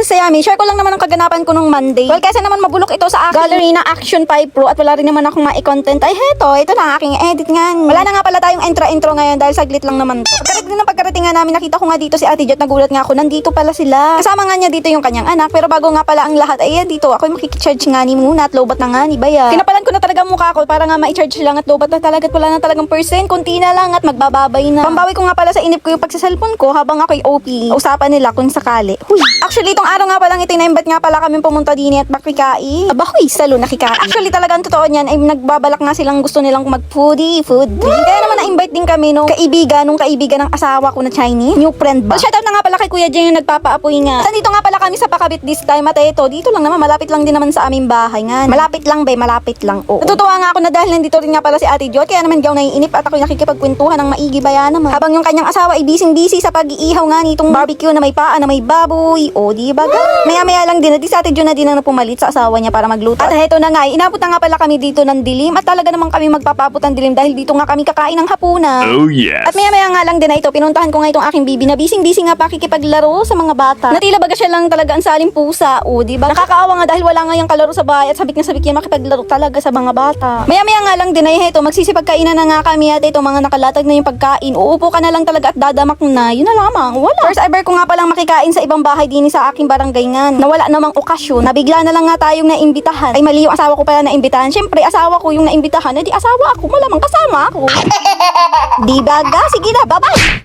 naman sa Yami. Share ko lang naman ang kaganapan ko nung Monday. Well, kasi naman mabulok ito sa aking gallery na Action 5 Pro at wala rin naman akong ma-content. Ay, ito lang aking edit nga. Wala na nga pala tayong intro ngayon dahil saglit lang naman to. Pagkarating nga namin, nakita ko nga dito si Ate Jet, nagulat nga ako, nandito pala sila. Kasama nga niya dito yung kanyang anak, pero bago nga pala ang lahat, ayan dito, ako makikicharge nga ni muna at lobat na nga ni Baya. Kinapalan ko na talaga mukha ko para nga ma-charge lang at lobat na talaga at wala na talagang percent, kunti na lang at magbababay na. Pambawi ko nga pala sa inip ko yung pagsa-cellphone ko habang ako'y OP. Usapan nila kung sakali. Huy. Actually, itong araw nga palang itinaimbat nga pala kami pumunta din at makikai. Aba, huy, salo nakikai. Actually, talagang totoo niyan ay nagbabalak nga silang gusto nilang mag-foodie. Kaya naman na-invite din kami nung kaibigan ng asawa ko na Chinese. New friend ba? Well, shoutout na nga pala kay Kuya Jen yung nagpapaapoy nga. Nandito nga pala kami sa Pakabit this time at ito, dito lang naman, malapit lang din naman sa aming bahay nga. Malapit lang malapit lang. Oo. Natutuwa nga ako na dahil nandito rin nga pala si Ate Jot, kaya naman di ako naiinip at ako'y nakikipagkwentuhan ng maigi baya naman. Habang yung kanyang asawa ay busy sa pag-iihaw nga nitong barbecue na may paa na may baboy. O, di ba? Maya-maya lang din, di sa Ate Jot na din ang pumalit sa asawa niya para magluto. At heto na nga, inabot na nga pala kami dito ng dilim at talaga naman kami magpapabot ng dilim dahil dito nga kami kakain ng hapunan. Oh yes. At maya-maya nga lang din na ito, pinuntahan ko nga itong aking bibi na busy nga pakikipaglaro sa mga bata. Natila baga siya lang talaga ang saling pusa. O, di ba? Nakakaawa nga dahil wala nga yung kalaro sa bahay at sabik yan makipaglaro talaga sa mga bata. Maya-maya nga lang din ay heto, magsisipagkainan na nga kami at ito mga nakalatag na yung pagkain. Uupo ka na lang talaga at dadamak na. Yun na lamang. Wala. First ever ko nga palang makikain sa ibang bahay din sa aking barangay nga. Na wala namang okasyon. Nabigla na lang nga tayong naimbitahan. Ay mali yung asawa ko pala naimbitahan. Syempre, asawa ko yung naimbitahan. Eh di asawa ako. Malamang kasama ako. Di baga? Sige na, bye-bye!